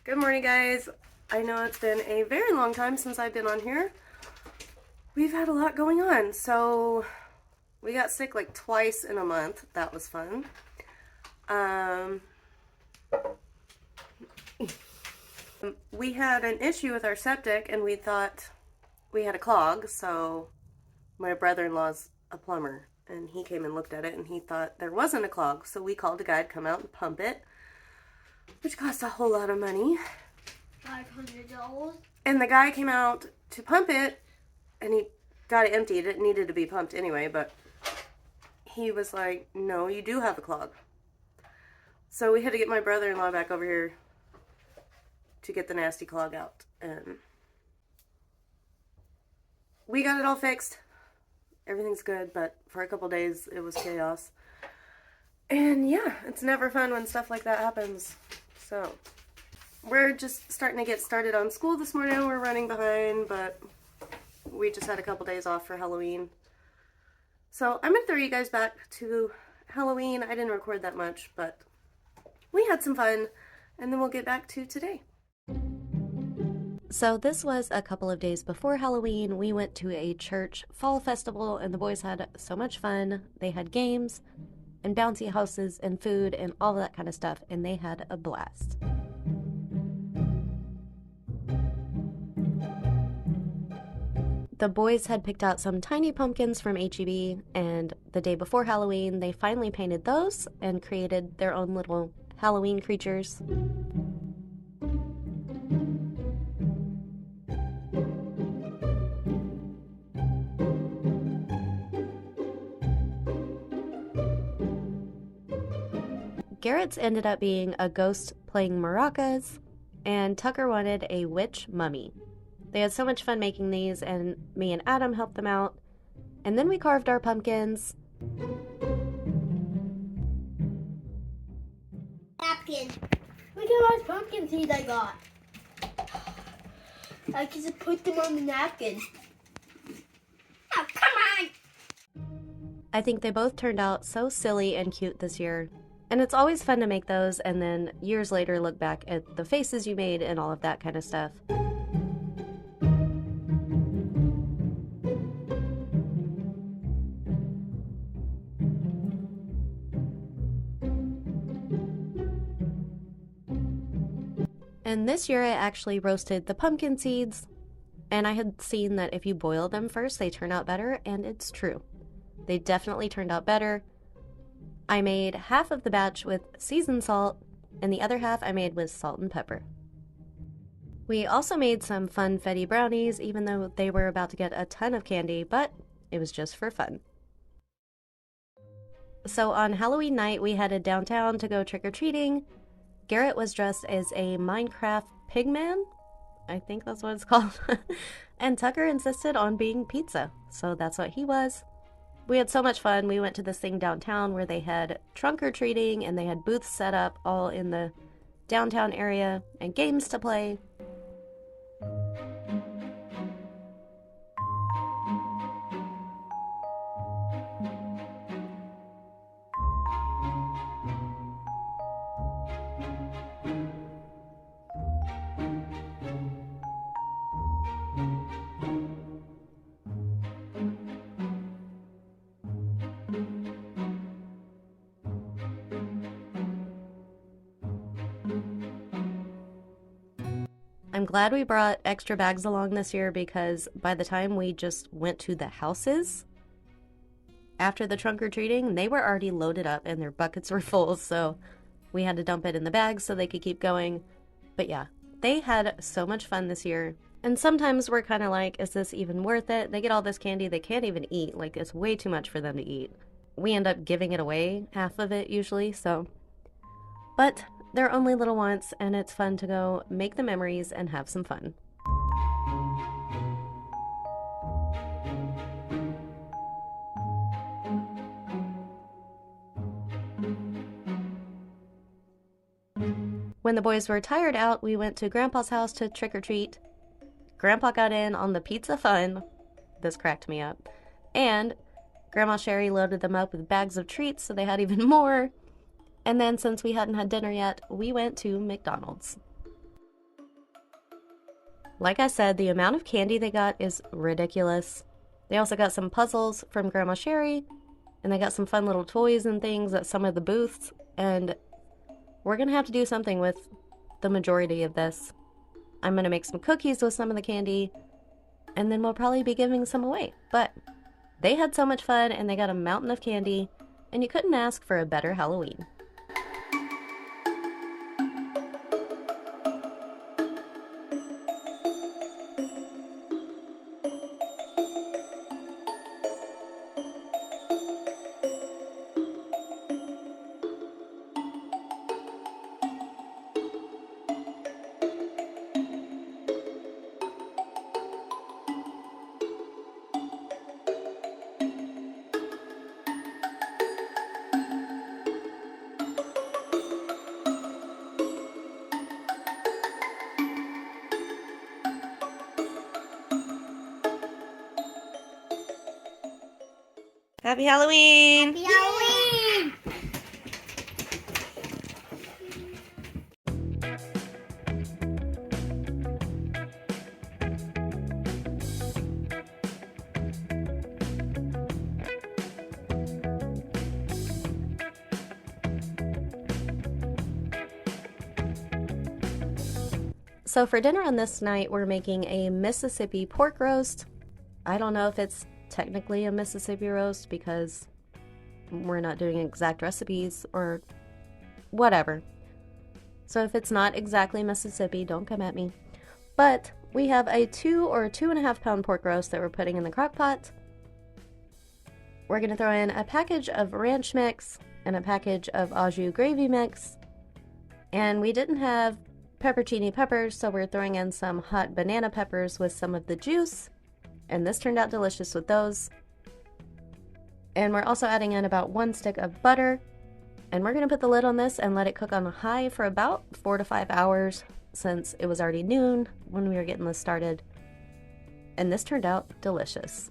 Good morning, guys. I know it's been a very long time since I've been on here. We've had a lot going on. So we got sick like twice in a month. That was fun. We had an issue with our septic and we thought we had a clog. So my brother-in-law's a plumber and he came and looked at it and he thought there wasn't a clog. So we called a guy to come out and pump it, which cost a whole lot of money. $500. And the guy came out to pump it and he got it emptied. It needed to be pumped anyway, but he was like, no, you do have a clog. So we had to get my brother-in-law back over here to get the nasty clog out. And we got it all fixed. Everything's good, but for a couple days it was chaos. And yeah, it's never fun when stuff like that happens. So we're just starting to get started on school this morning. We're running behind, but we just had a couple days off for Halloween. So I'm going to throw you guys back to Halloween. I didn't record that much, but we had some fun, and then we'll get back to today. So this was a couple of days before Halloween. We went to a church fall festival, and the boys had so much fun. They had games and bouncy houses and food and all that kind of stuff, and they had a blast. The boys had picked out some tiny pumpkins from H-E-B, and the day before Halloween, they finally painted those and created their own little Halloween creatures. Garrett's ended up being a ghost playing maracas, and Tucker wanted a witch mummy. They had so much fun making these, and me and Adam helped them out. And then we carved our pumpkins. Napkin. Look at all those pumpkin seeds I got. I can just put them on the napkin. Oh, come on! I think they both turned out so silly and cute this year. And it's always fun to make those and then years later look back at the faces you made and all of that kind of stuff. And this year I actually roasted the pumpkin seeds, and I had seen that if you boil them first, they turn out better, and it's true. They definitely turned out better. I made half of the batch with seasoned salt, and the other half I made with salt and pepper. We also made some funfetti brownies, even though they were about to get a ton of candy, but it was just for fun. So on Halloween night, we headed downtown to go trick-or-treating. Garrett was dressed as a Minecraft pigman. I think that's what it's called. And Tucker insisted on being pizza, so that's what he was. We had so much fun. We went to this thing downtown where they had trunk-or-treating and they had booths set up all in the downtown area and games to play. I'm glad we brought extra bags along this year because by the time we just went to the houses, after the trunk-or-treating, they were already loaded up and their buckets were full, so we had to dump it in the bags so they could keep going. But yeah, they had so much fun this year. And sometimes we're kind of like, is this even worth it? They get all this candy they can't even eat. Like, it's way too much for them to eat. We end up giving it away, half of it usually, so. But they're only little once, and it's fun to go make the memories and have some fun. When the boys were tired out, we went to Grandpa's house to trick-or-treat. Grandpa got in on the pizza fun. This cracked me up. And Grandma Sherry loaded them up with bags of treats so they had even more. And then since we hadn't had dinner yet, we went to McDonald's. Like I said, the amount of candy they got is ridiculous. They also got some puzzles from Grandma Sherry, and they got some fun little toys and things at some of the booths, and we're gonna have to do something with the majority of this. I'm gonna make some cookies with some of the candy, and then we'll probably be giving some away. But they had so much fun, and they got a mountain of candy, and you couldn't ask for a better Halloween. Happy Halloween! Happy Halloween! So for dinner on this night, we're making a Mississippi pork roast. I don't know if it's technically a Mississippi roast because we're not doing exact recipes or whatever. So if it's not exactly Mississippi, don't come at me. But we have a 2 or 2.5 pound pork roast that we're putting in the crock pot. We're going to throw in a package of ranch mix and a package of au jus gravy mix. And we didn't have peppercini peppers, so we're throwing in some hot banana peppers with some of the juice. And this turned out delicious with those. And we're also adding in about 1 stick of butter. And we're going to put the lid on this and let it cook on high for about 4 to 5 hours, since it was already noon when we were getting this started. And this turned out delicious.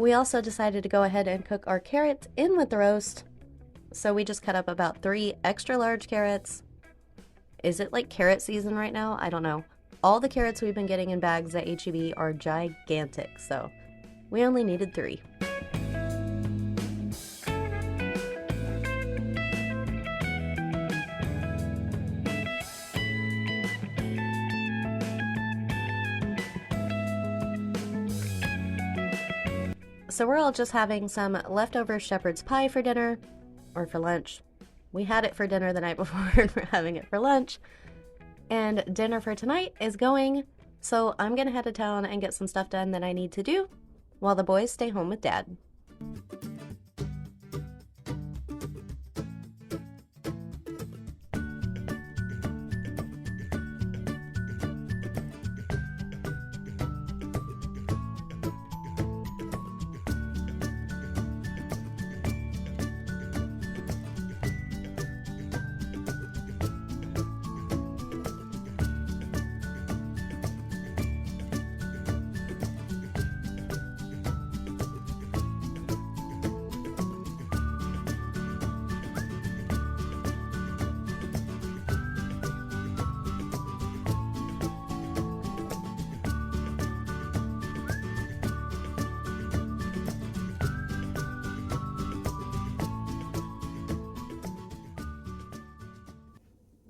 We also decided to go ahead and cook our carrots in with the roast. So we just cut up about 3 extra large carrots. Is it like carrot season right now? I don't know. All the carrots we've been getting in bags at H-E-B are gigantic, so we only needed 3. So we're all just having some leftover shepherd's pie for dinner, or for lunch. We had it for dinner the night before, and we're having it for lunch. And dinner for tonight is going, so I'm gonna head to town and get some stuff done that I need to do, while the boys stay home with Dad.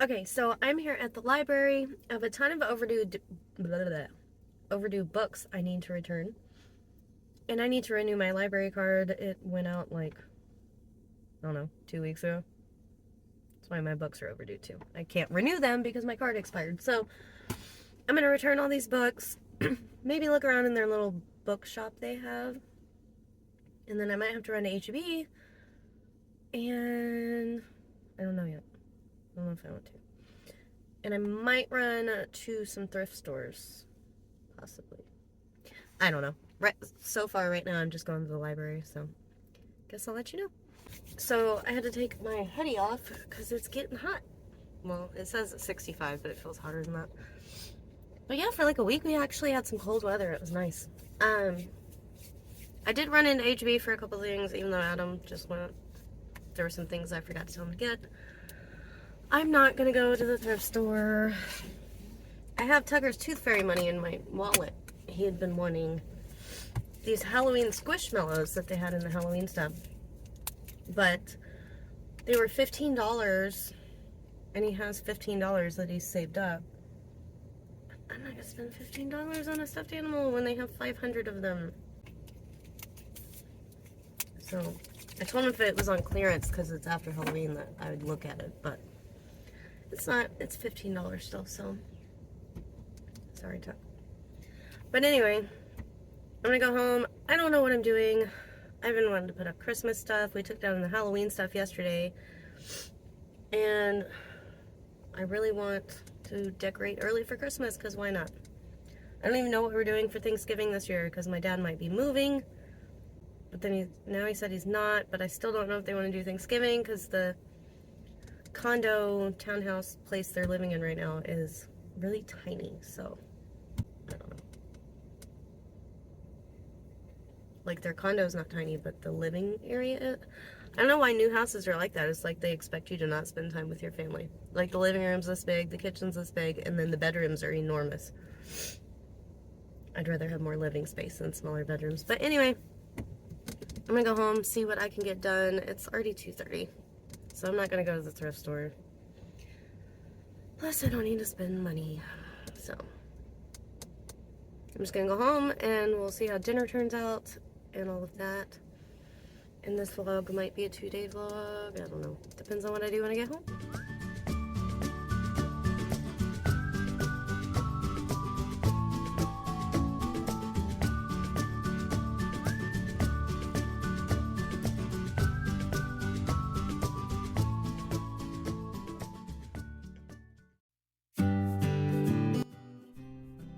Okay, so I'm here at the library. I have a ton of overdue books I need to return. And I need to renew my library card. It went out like, I don't know, 2 weeks ago. That's why my books are overdue too. I can't renew them because my card expired. So I'm going to return all these books. Maybe look around in their little bookshop they have. And then I might have to run to H-E-B. And I don't know yet. I don't know if I want to. And I might run to some thrift stores. Possibly. I don't know. So far right now I'm just going to the library, so guess I'll let you know. So I had to take my hoodie off because it's getting hot. Well, it says it's 65, but it feels hotter than that. But yeah, for like a week we actually had some cold weather. It was nice. I did run into H-E-B for a couple of things, even though Adam just went. There were some things I forgot to tell him to get. I'm not gonna go to the thrift store. I have Tucker's Tooth Fairy money in my wallet. He had been wanting these Halloween Squishmallows that they had in the Halloween stuff. But they were $15, and he has $15 that he's saved up. I'm not gonna spend $15 on a stuffed animal when they have 500 of them. So I told him if it was on clearance, because it's after Halloween, that I would look at it, but it's not. It's $15 still, so sorry, Tuck. But anyway, I'm gonna go home. I don't know what I'm doing. I've been wanting to put up Christmas stuff. We took down the Halloween stuff yesterday, and I really want to decorate early for Christmas, because why not? I don't even know what we're doing for Thanksgiving this year, because my dad might be moving. But then now he said he's not, but I still don't know if they want to do Thanksgiving, because the condo townhouse place they're living in right now is really tiny, so I don't know. Like, their condo's not tiny, but the living area is. I don't know why new houses are like that. It's like they expect you to not spend time with your family. Like, the living room's this big, the kitchen's this big, and then the bedrooms are enormous. I'd rather have more living space than smaller bedrooms. But anyway, I'm gonna go home, see what I can get done. It's already 2:30, so I'm not gonna go to the thrift store. Plus, I don't need to spend money, so I'm just gonna go home and we'll see how dinner turns out and all of that. And this vlog might be a 2-day vlog. I don't know. Depends on what I do when I get home.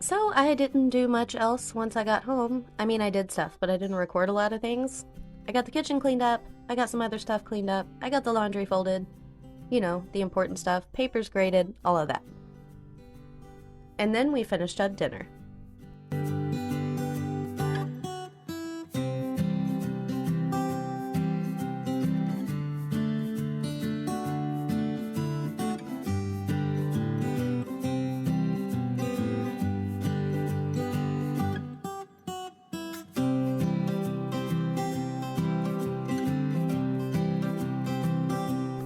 So I didn't do much else once I got home. I mean, I did stuff, but I didn't record a lot of things. I got the kitchen cleaned up. I got some other stuff cleaned up. I got the laundry folded. You know, the important stuff. Papers graded, all of that. And then we finished up dinner.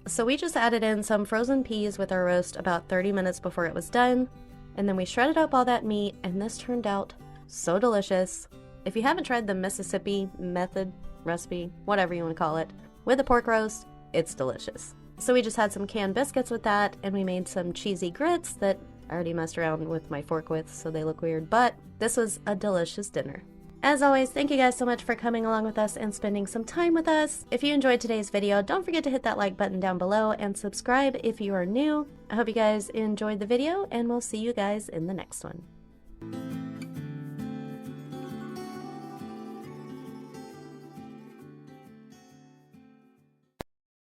So we just added in some frozen peas with our roast about 30 minutes before it was done, and then we shredded up all that meat, and this turned out so delicious. If you haven't tried the Mississippi method, recipe, whatever you want to call it, with a pork roast, it's delicious. So we just had some canned biscuits with that, and we made some cheesy grits that I already messed around with my fork with, so they look weird, but this was a delicious dinner. As always, thank you guys so much for coming along with us and spending some time with us. If you enjoyed today's video, don't forget to hit that like button down below and subscribe if you are new. I hope you guys enjoyed the video, and we'll see you guys in the next one.